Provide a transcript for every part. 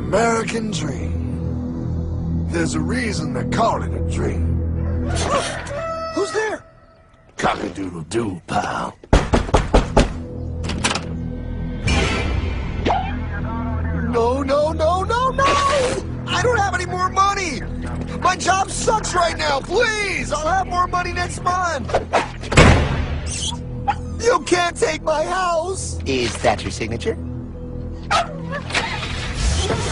American dream. There's a reason they call it a dream. Who's there? Cock-a-doodle-doo, pal. No, no, no, no, no! I don't have any more money! My job sucks right now, please! I'll have more money next month! You can't take my house! Is that your signature?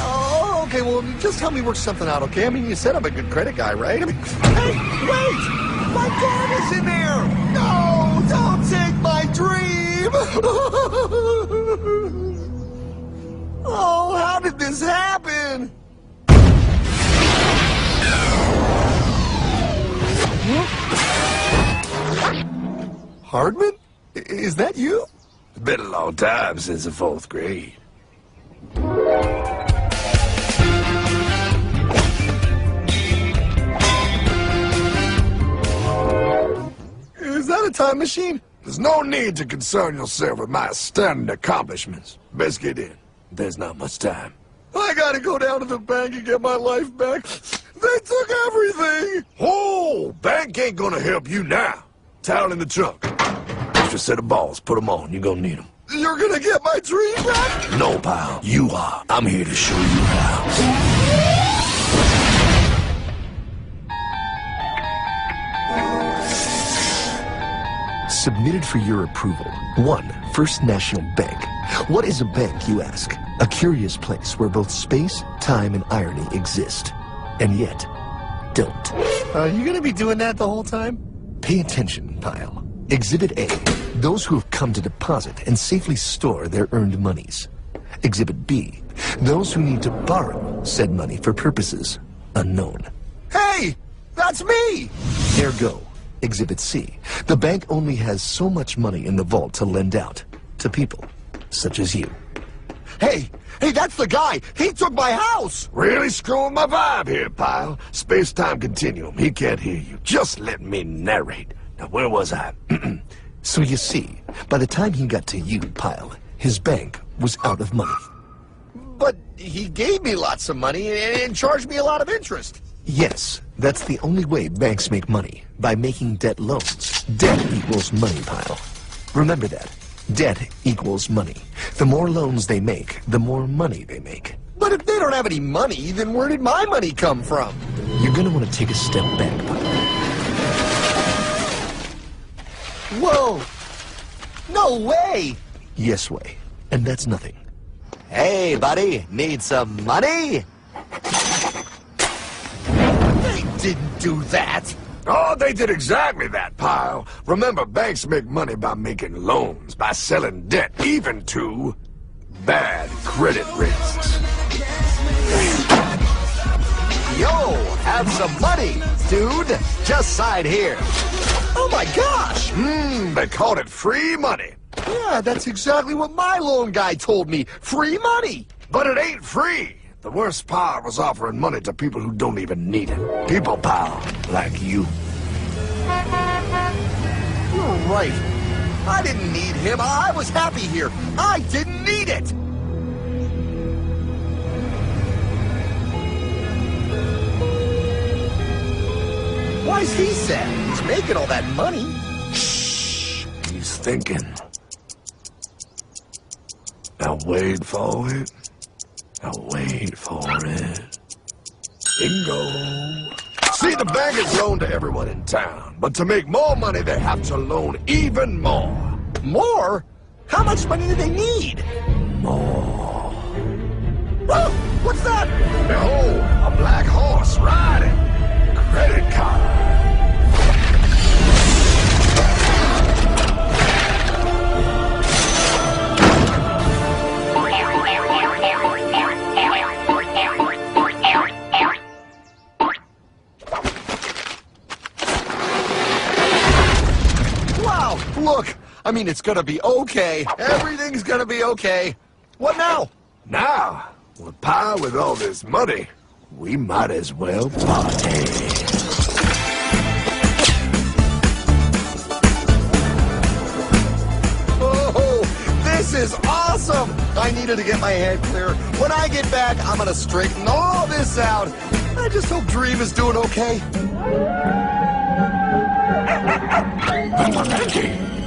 Oh, okay, well, just help me work something out, okay? I mean, you said I'm a good credit guy, right? I mean, hey, wait! My dad is in there! No, don't take my dream! Oh, how did this happen? Hardman? Is that you? It's been a long time since the 4th grade. Is that a time machine? There's no need to concern yourself with my astounding accomplishments. Best get in. There's not much time. I gotta go down to the bank and get my life back. They took everything! Oh, bank ain't gonna help you now. Towel in the trunk. Extra set of balls. Put them on. You're gonna need them. You're gonna get my dream back? No, pal. You are. I'm here to show you how. Submitted for your approval. 1. First National Bank. What is a bank, you ask? A curious place where both space, time, and irony exist. And yet, don't. Are you gonna be doing that the whole time? Pay attention, pile. Exhibit A. Those who have come to deposit and safely store their earned monies. Exhibit B. Those who need to borrow said money for purposes unknown. Hey! That's me! Ergo. Exhibit C. The bank only has so much money in the vault to lend out to people such as you. Hey! Hey, that's the guy! He took my house! Really screwing my vibe here, pal. Space-time continuum. He can't hear you. Just let me narrate. Now, where was I? So you see, by the time he got to you, pile, his bank was out of money. But he gave me lots of money and charged me a lot of interest. Yes, that's the only way banks make money, by making debt loans. Debt equals money, pile. Remember that. Debt equals money. The more loans they make, the more money they make. But if they don't have any money, then where did my money come from? You're gonna want to take a step back, pile. Whoa! No way! Yes way. And that's nothing. Hey, buddy, need some money? They didn't do that! Oh, they did exactly that, pal. Remember, banks make money by making loans, by selling debt, even to bad credit risks. Yo, have some money, dude. Just sign here. Oh my gosh! They called it free money. Yeah, that's exactly what my loan guy told me. Free money! But it ain't free. The worst part was offering money to people who don't even need it. People, pal, like you. You're right. I didn't need him. I was happy here. I didn't need it! Why's he sad? He's making all that money. Shh. He's thinking. Now wait for it. Now wait for it. Bingo. See, the bank is loaned to everyone in town, but to make more money, they have to loan even more. More? How much money do they need? More. Whoa! What's that? Behold, a black horse riding. Credit card. Wow! Look! I mean, it's gonna be okay. Everything's gonna be okay. What now? Now, with power with all this money, we might as well party. Oh, this is awesome! awesome! I needed to get my head clear. When I get back, I'm gonna straighten all this out. I just hope Dream is doing okay.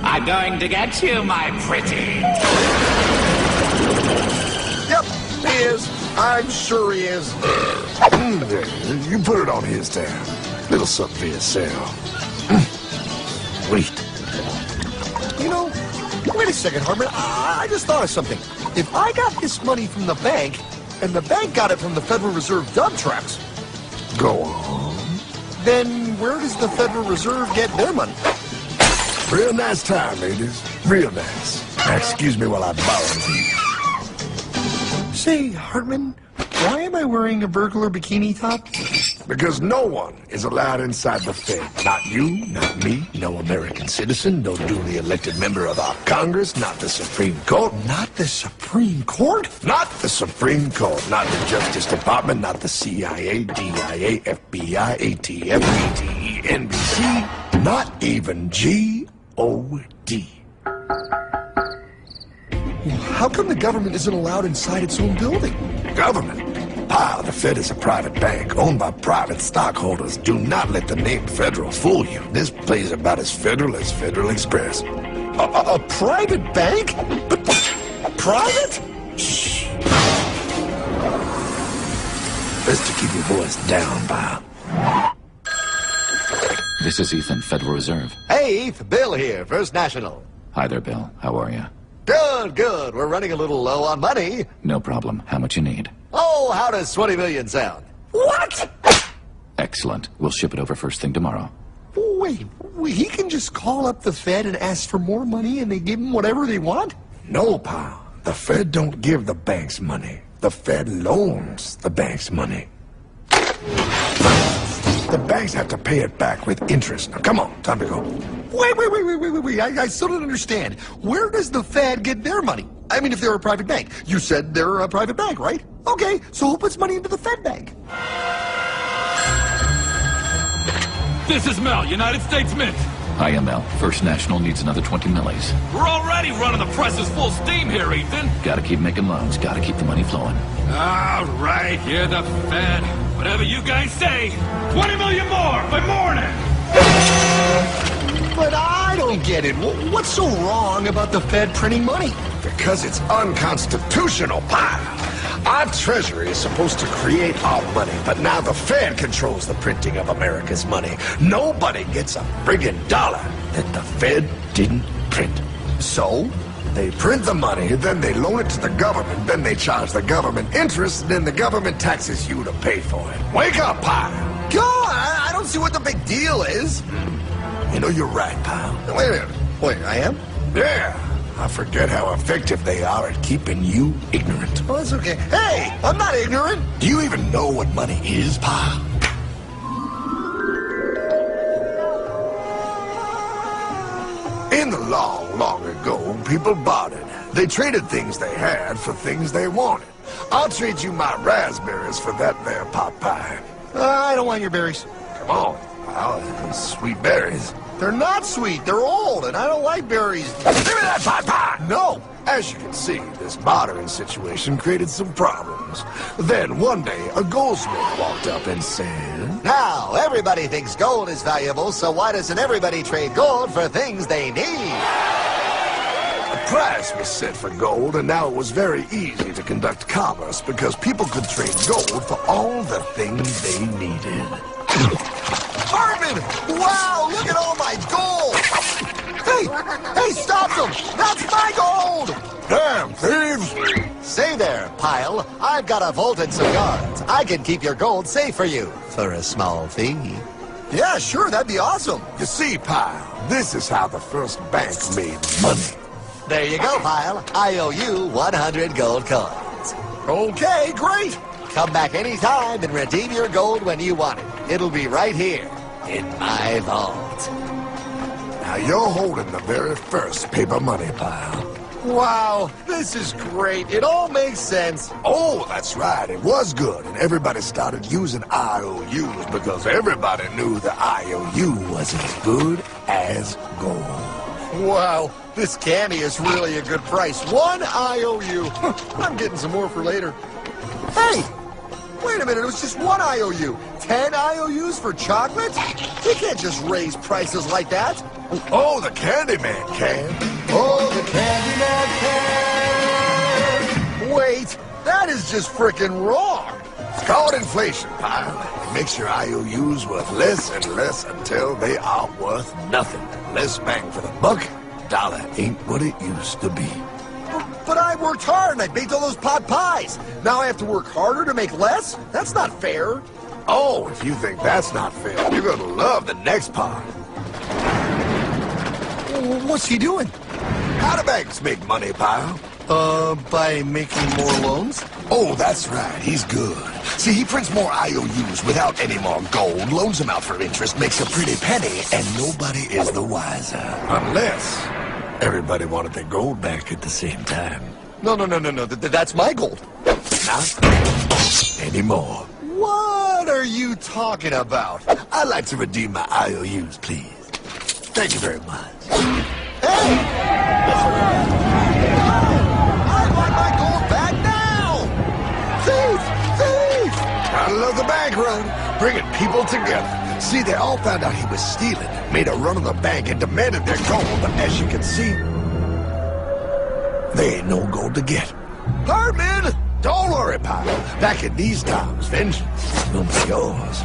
I'm going to get you, my pretty. Yep, he is. I'm sure he is. You put it on his tab. Little something for yourself. Wait. You know, wait a second, Harmon. I just thought of something. If I got this money from the bank, and the bank got it from the Federal Reserve dump trucks, Go on. then where does the Federal Reserve get their money? Real nice time, ladies. Real nice. Now, excuse me while I borrow these. Say, Hartman, why am I wearing a burglar bikini top? Because no one is allowed inside the Fed. Not you, not me, no American citizen, no duly elected member of our Congress, not the Supreme Court. Not the Supreme Court? Not the Supreme Court, not the Justice Department, not the CIA, DIA, FBI, ATF, ATE, NBC, not even G.O.D. How come the government isn't allowed inside its own building? Government? Ah, the Fed is a private bank owned by private stockholders. Do not let the name Federal fool you. This place is about as federal as Federal Express. A private bank? But private? Shh. Best to keep your voice down, pal. This is Ethan, Federal Reserve. Hey, Eth, Bill here, First National. Hi there, Bill. How are you? Good, good. We're running a little low on money. No problem. How much you need? Oh, how does 20 million sound? What? Excellent. We'll ship it over first thing tomorrow. Wait, he can just call up the Fed and ask for more money and they give him whatever they want? No, pal. The Fed don't give the banks money. The Fed loans the banks money. The banks have to pay it back with interest. Now, come on, time to go. Wait. I still don't understand. Where does the Fed get their money? I mean, if they're a private bank. You said they're a private bank, right? Okay, so who puts money into the Fed bank? This is Mel, United States Mint. Hi, ML. First National needs another 20 millis. We're already running the presses full steam here, Ethan. Gotta keep making loans. Gotta keep the money flowing. All right, you're the Fed. Whatever you guys say. 20 million more by morning. But I don't get it. What's so wrong about the Fed printing money? Because it's unconstitutional, pal. Our Treasury is supposed to create our money, but now the Fed controls the printing of America's money. Nobody gets a friggin' dollar that the Fed didn't print. So? They print the money, then they loan it to the government, then they charge the government interest, and then the government taxes you to pay for it. Wake up, pal! God, I don't see what the big deal is. You know, you're right, pal. Wait a minute. Wait, I am? Yeah, I forget how effective they are at keeping you ignorant. Well, that's okay. Hey, I'm not ignorant. Do you even know what money is, pal? In the long, long ago, people bartered. They traded things they had for things they wanted. I'll trade you my raspberries for that there pot pie. I don't want your berries. Come on, pal. Sweet berries. They're not sweet. They're old, and I don't like berries. Give me that pot pie! No. As you can see, this bartering situation created some problems. Then, one day, a goldsmith walked up and said, Now, everybody thinks gold is valuable, so why doesn't everybody trade gold for things they need? a price was set for gold, and now it was very easy to conduct commerce because people could trade gold for all the things they needed. Hartman! Wow, look at all my gold! Hey, stop them! That's my gold! Damn thieves! Say there, Pile. I've got a vault and some guards. I can keep your gold safe for you for a small fee. Yeah, sure, that'd be awesome. You see, Pile, this is how the first bank made money. There you go, Pile. I owe you 100 gold coins. Okay, great. Come back anytime and redeem your gold when you want it. It'll be right here in my vault. Now you're holding the very first paper money, Pile. Wow, this is great. It all makes sense. Oh, that's right. It was good. And everybody started using IOUs because everybody knew the IOU was as good as gold. Wow, This candy is really a good price. 1 IOU. I'm getting some more for later. Hey! Wait a minute, it was just 1 IOU. 10 IOUs for chocolate? You can't just raise prices like that. Oh, the Candyman can. Oh, the Candyman can. Wait, that is just frickin' wrong. It's called inflation, pal. It makes your IOUs worth less and less until they are worth nothing. Less bang for the buck. Dollar ain't what it used to be. But I worked hard and I baked all those pot pies. Now I have to work harder to make less? That's not fair. Oh, if you think that's not fair, you're gonna love the next part. What's he doing? How do banks make money, pal? By making more loans? Oh, that's right. He's good. See, he prints more IOUs without any more gold, loans them out for interest, makes a pretty penny, and nobody is the wiser. Unless everybody wanted their gold back at the same time. No. That's my gold. Not anymore. What are you talking about? I'd like to redeem my IOUs, please. Thank you very much. Hey! I want my gold back now! Thief! Thief! I love the bank run, bringing people together. See, they all found out he was stealing, made a run on the bank, and demanded their gold. But as you can see, there ain't no gold to get. Herman! Don't worry, pal. Back in these times, vengeance will be yours.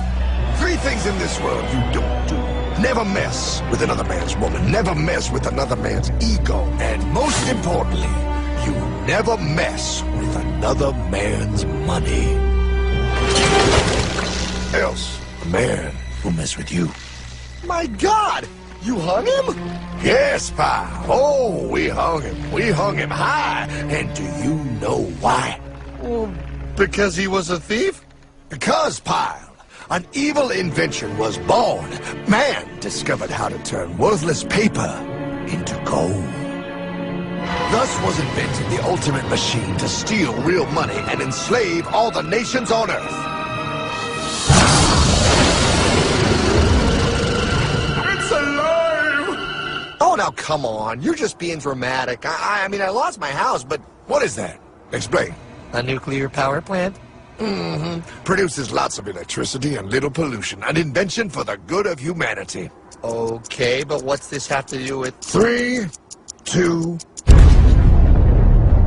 3 things in this world you don't do. Never mess with another man's woman. Never mess with another man's ego. And most importantly, you never mess with another man's money. Else, the man will mess with you. My God! You hung him? Yes, pal. Oh, we hung him. We hung him high. And do you know why? Well, because he was a thief? Because, pal, an evil invention was born. Man discovered how to turn worthless paper into gold. Thus was invented the ultimate machine to steal real money and enslave all the nations on Earth. It's alive! Oh, now come on. You're just being dramatic. I mean, I lost my house, but... What is that? Explain. A nuclear power plant? Mm-hmm. Produces lots of electricity and little pollution. An invention for the good of humanity. Okay, but what's this have to do with... 3, 2...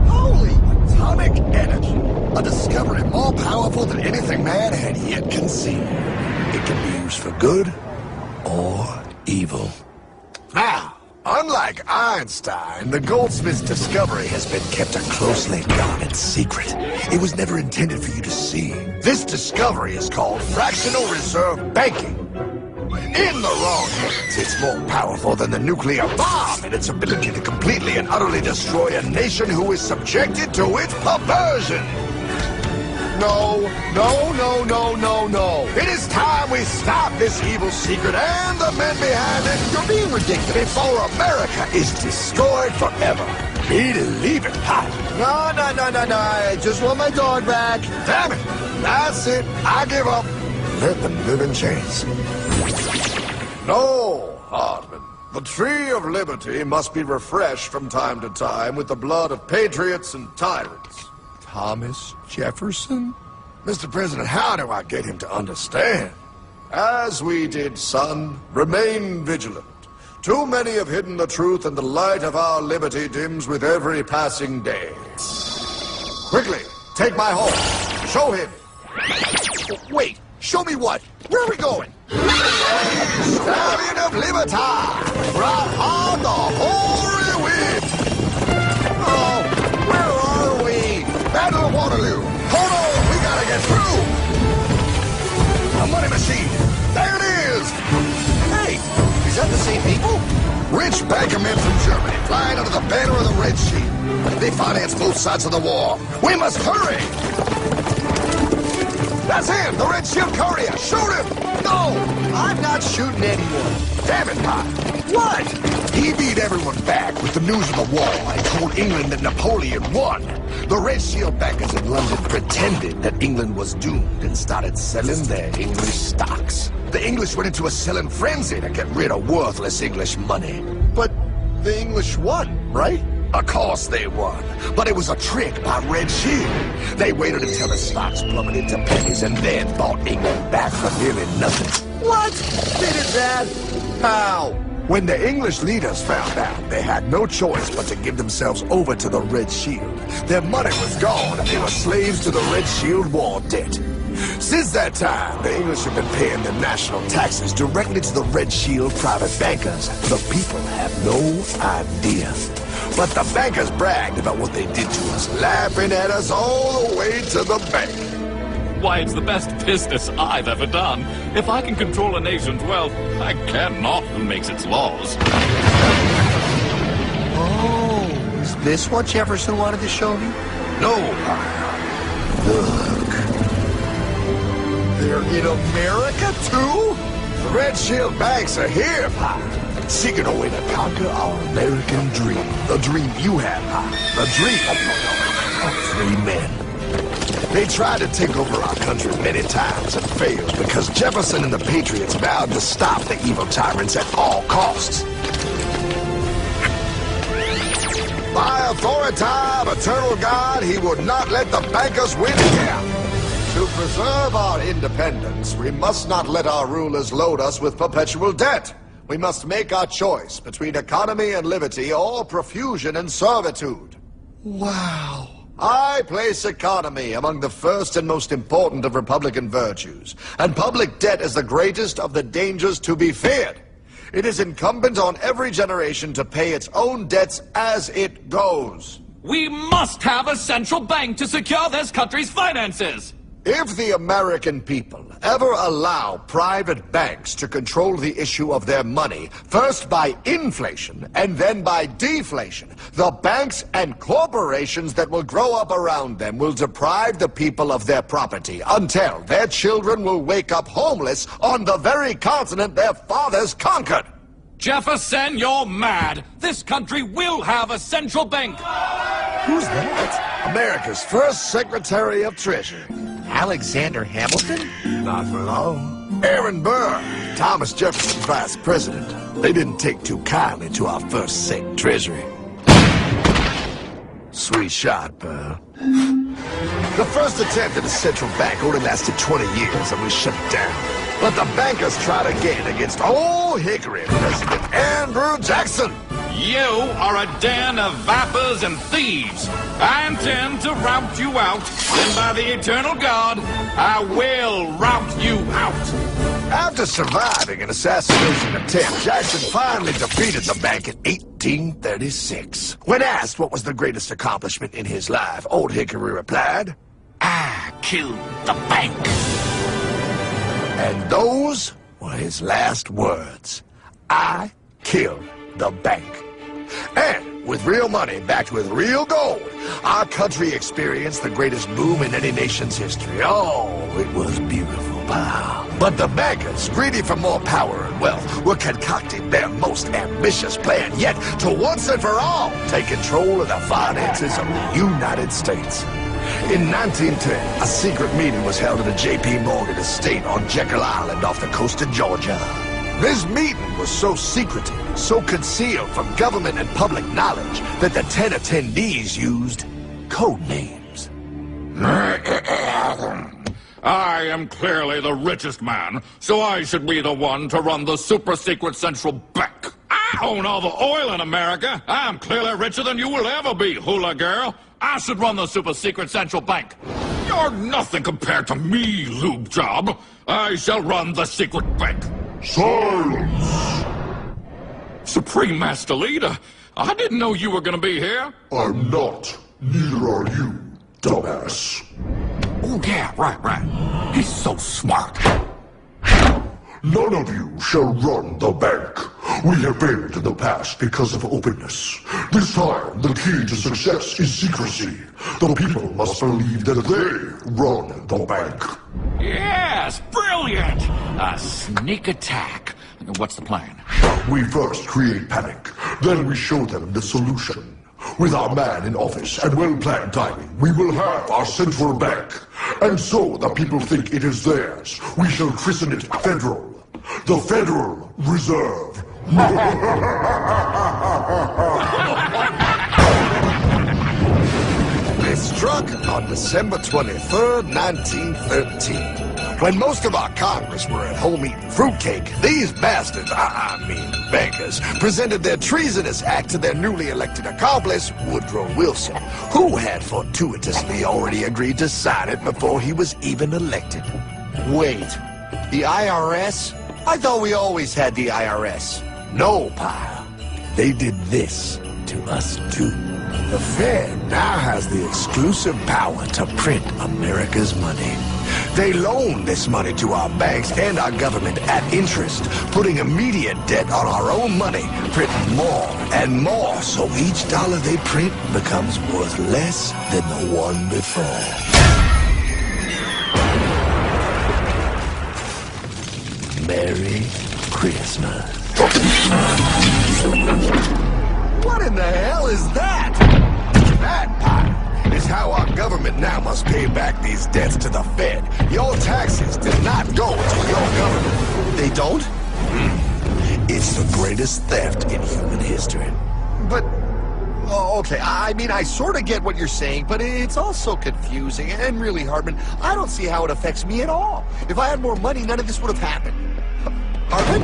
Holy atomic energy! A discovery more powerful than anything man had yet conceived. It can be used for good or evil. Now, unlike Einstein, the goldsmith's discovery has been kept a closely guarded secret. It was never intended for you to see. This discovery is called fractional reserve banking. In the wrong hands, it's more powerful than the nuclear bomb in its ability to completely and utterly destroy a nation who is subjected to its perversion. No. It is time we stop this evil secret and the men behind it. You're being ridiculous. Before America is destroyed forever. Believe it, pal. No. I just want my dog back. Damn it. That's it. I give up. Let them live in chains. No, Hardman. The tree of liberty must be refreshed from time to time with the blood of patriots and tyrants. Thomas Jefferson? Mr. President, how do I get him to understand? As we did, son, remain vigilant. Too many have hidden the truth, and the light of our liberty dims with every passing day. Quickly, take my horse. Show him. Wait, show me what? Where are we going? Stallion of Liberty! Ride on the hoary wind! Oh, where are we? Battle of Waterloo! Hold on, we gotta get through! A money machine! There it is! Hey, is that the same people? Rich bankermen from Germany, flying under the banner of the Red Sheet. They finance both sides of the war. We must hurry! That's him, the Red Shield Courier! Shoot him! No, I'm not shooting anyone. Damn it, Pop! What? He beat everyone back with the news of the war and told England that Napoleon won. The Red Shield bankers in London pretended that England was doomed and started selling their English stocks. The English went into a selling frenzy to get rid of worthless English money. But the English won. right? Of course they won, but it was a trick by Red Shield. They waited until the stocks plummeted to pennies and then bought England back for nearly nothing. What? They did that? How? When the English leaders found out, they had no choice but to give themselves over to the Red Shield. Their money was gone, and they were slaves to the Red Shield war debt. Since that time, the English have been paying their national taxes directly to the Red Shield private bankers. The people have no idea. But the bankers bragged about what they did to us, laughing at us all the way to the bank. Why, it's the best business I've ever done. If I can control a nation's wealth, I care not who makes its laws. Oh, is this what Jefferson wanted to show me? No, look. They're in America, too? The Red Shield banks are here, Pa. Seeking a way to conquer our American dream. The dream you have, Pa. The dream of free men. They tried to take over our country many times and failed because Jefferson and the Patriots vowed to stop the evil tyrants at all costs. By authority of eternal God, he would not let the bankers win again. To preserve our independence, we must not let our rulers load us with perpetual debt. We must make our choice between economy and liberty or profusion and servitude. Wow. I place economy among the first and most important of Republican virtues, and public debt is the greatest of the dangers to be feared. It is incumbent on every generation to pay its own debts as it goes. We must have a central bank to secure this country's finances. If the American people ever allow private banks to control the issue of their money, first by inflation and then by deflation, the banks and corporations that will grow up around them will deprive the people of their property until their children will wake up homeless on the very continent their fathers conquered. Jefferson, you're mad. This country will have a central bank. Who's that? America's first Secretary of Treasury. Alexander Hamilton? Not for long. Aaron Burr, Thomas Jefferson's vice president. They didn't take too kindly to our first Sec Treasury. Sweet shot, Burr. The first attempt at a central bank only lasted 20 years and we shut it down. But the bankers tried again against Old Hickory President Andrew Jackson. You are a den of vipers and thieves. I intend to rout you out, and by the eternal God, I will rout you out. After surviving an assassination attempt, Jackson finally defeated the bank in 1836. When asked what was the greatest accomplishment in his life, Old Hickory replied, I killed the bank. and those were his last words. I killed the bank. And with real money backed with real gold, our country experienced the greatest boom in any nation's history. Oh, it was beautiful, pal. But the bankers, greedy for more power and wealth, were concocting their most ambitious plan yet to once and for all take control of the finances of the United States. In 1910, a secret meeting was held at a J.P. Morgan estate on Jekyll Island off the coast of Georgia. This meeting was so secretive, so concealed from government and public knowledge that the 10 attendees used code names. I am clearly the richest man, so I should be the one to run the super-secret central bank. I own all the oil in America. I'm clearly richer than you will ever be, hula girl. I should run the super-secret central bank. You're nothing compared to me, lube job. I shall run the secret bank. Silence! Supreme Master Leader, I didn't know you were gonna be here. I'm not. Neither are you, dumbass. Oh, yeah, right. He's so smart. None of you shall run the bank. We have failed in the past because of openness. This time, the key to success is secrecy. The people must believe that they run the bank. Yes, brilliant! A sneak attack. What's the plan? We first create panic, then we show them the solution. With our man in office and well-planned timing, we will have our central bank. And so the people think it is theirs. We shall christen it Federal. The Federal Reserve. York on December 23rd, 1913. When most of our Congress were at home eating fruitcake, these bastards, I mean bankers, presented their treasonous act to their newly elected accomplice, Woodrow Wilson, who had fortuitously already agreed to sign it before he was even elected. Wait, the IRS? I thought we always had the IRS. No, pal. They did this to us too. The Fed now has the exclusive power to print America's money. They loan this money to our banks and our government at interest, putting immediate debt on our own money, printing more and more, so each dollar they print becomes worth less than the one before. Merry Christmas. What in the hell is that? That, pal, is how our government now must pay back these debts to the Fed. Your taxes did not go to your government. They don't? It's the greatest theft in human history. But, oh, okay, I mean, I sort of get what you're saying, but it's also confusing. And really, Hartman, I don't see how it affects me at all. If I had more money, none of this would have happened. Hartman?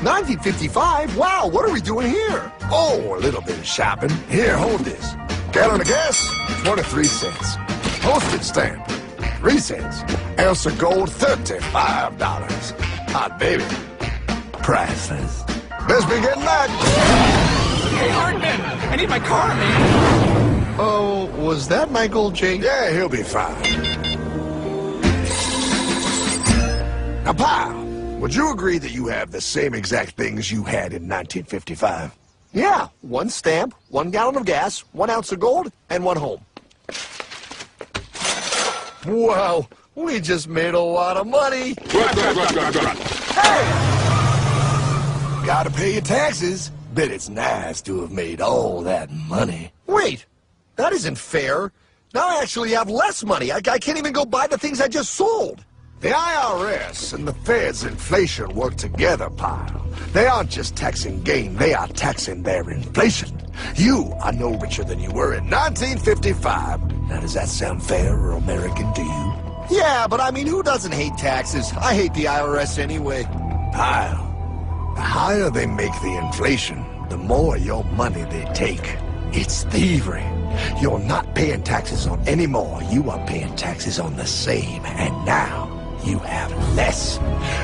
1955? Wow, what are we doing here? Oh, a little bit of shopping. Here, hold this. Gallon of gas, 23 cents. Postage stamp, 3 cents. Ounce of gold, $35. Hot baby. Priceless. Best be getting back. Hey, Hartman! I need my car, man! Oh, was that Michael J? Yeah, he'll be fine. Now, pal, would you agree that you have the same exact things you had in 1955? Yeah, 1 stamp, 1 gallon of gas, 1 ounce of gold, and 1 home. Wow, we just made a lot of money. Hey! Gotta pay your taxes. Bet it's nice to have made all that money. Wait, that isn't fair. Now I actually have less money. I can't even go buy the things I just sold. The IRS and the Fed's inflation work together, pal. They aren't just taxing gain, they are taxing their inflation. You are no richer than you were in 1955. Now, does that sound fair or American to you? Yeah, but I mean, who doesn't hate taxes? I hate the IRS anyway. Pal, the higher they make the inflation, the more your money they take. It's thievery. You're not paying taxes on any more. You are paying taxes on the same, and now you have less.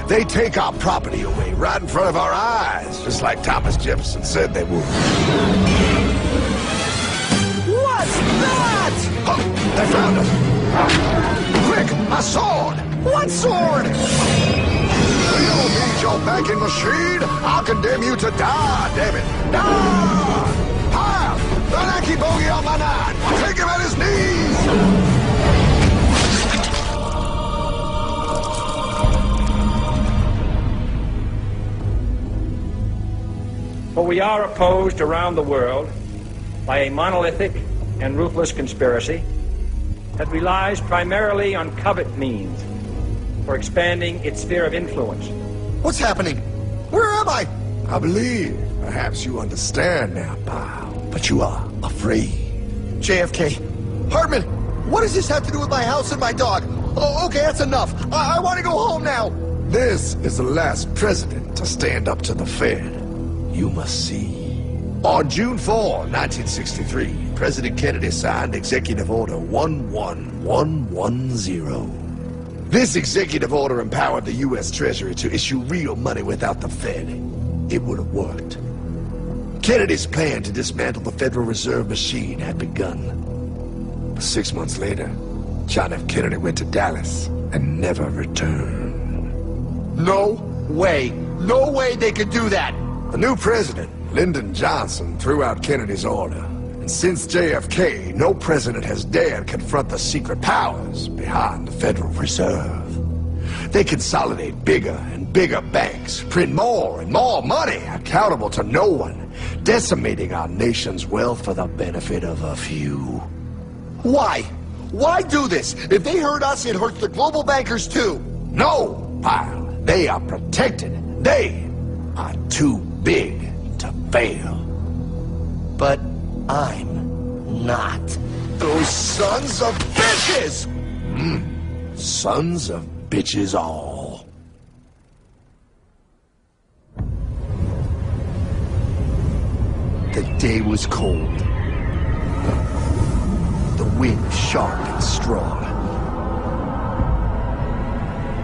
They take our property away right in front of our eyes, just like Thomas Jefferson said they would. What's that? Oh, they found us. Quick, my sword. What sword? We don't need your banking machine. I'll condemn you to die, damn it. Die! Pile! The lanky bogey on my 9. Take him at his knees. For we are opposed around the world by a monolithic and ruthless conspiracy that relies primarily on covert means for expanding its sphere of influence. What's happening? Where am I? I believe perhaps you understand now, pal, but you are afraid. JFK. Hartman, what does this have to do with my house and my dog? Oh, okay, that's enough. I want to go home now. This is the last president to stand up to the Fed. You must see. On June 4, 1963, President Kennedy signed Executive Order 11110. This executive order empowered the U.S. Treasury to issue real money without the Fed. It would have worked. Kennedy's plan to dismantle the Federal Reserve machine had begun. But 6 months later, John F. Kennedy went to Dallas and never returned. No way. No way they could do that. The new president, Lyndon Johnson, threw out Kennedy's order. And since JFK, no president has dared confront the secret powers behind the Federal Reserve. They consolidate bigger and bigger banks, print more and more money, accountable to no one, decimating our nation's wealth for the benefit of a few. Why? Why do this? If they hurt us, it hurts the global bankers too. No, pal. They are protected. They are too big to fail. But I'm not. Those sons of bitches! Sons of bitches all. The day was cold. The wind sharp and strong.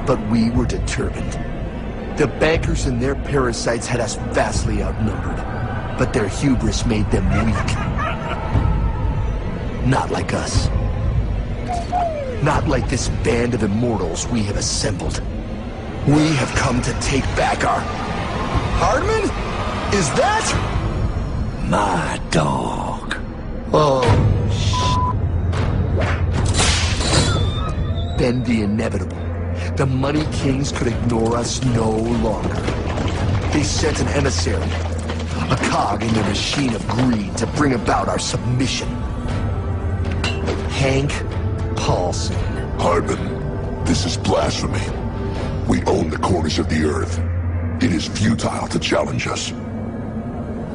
But we were determined. The bankers and their parasites had us vastly outnumbered, but their hubris made them weak. Not like us. Not like this band of immortals we have assembled. We have come to take back our... Hardman? Is that... My dog. Oh, Then the inevitable. The Money Kings could ignore us no longer. They sent an emissary, a cog in their machine of greed to bring about our submission. Hank Paulson. Hardman, this is blasphemy. We own the corners of the earth. It is futile to challenge us.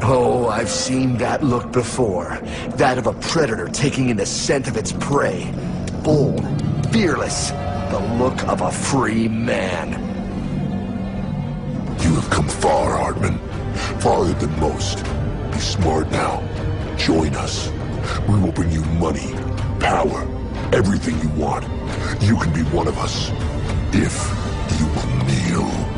Oh, I've seen that look before. That of a predator taking in the scent of its prey. Bold, fearless, the look of a free man. You have come far, Hardman. Farther than most. Be smart now. Join us. We will bring you money, power, everything you want. You can be one of us, if you will kneel.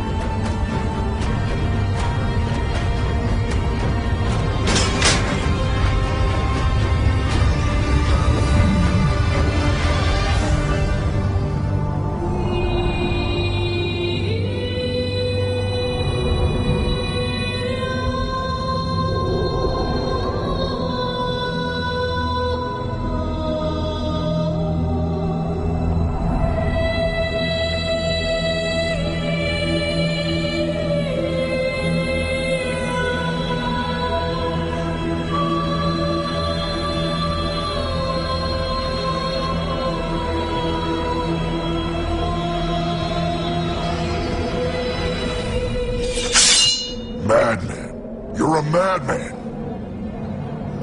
Madman. You're a madman.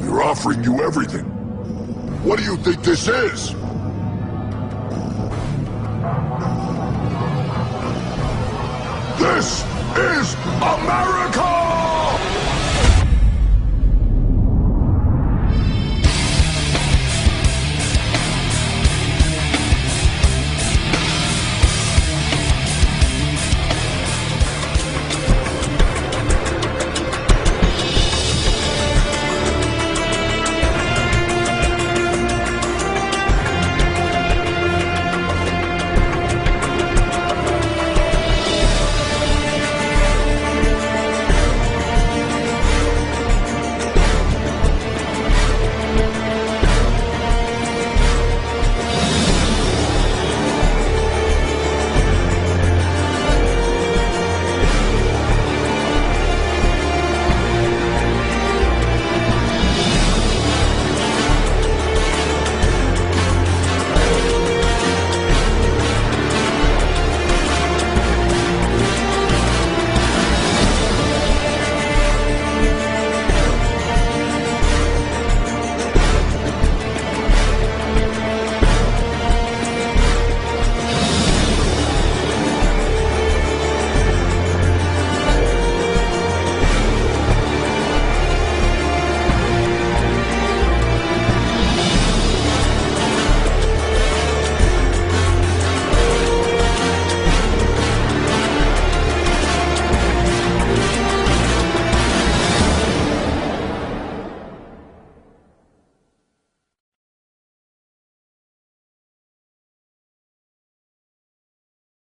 We're offering you everything. What do you think this is? This is America!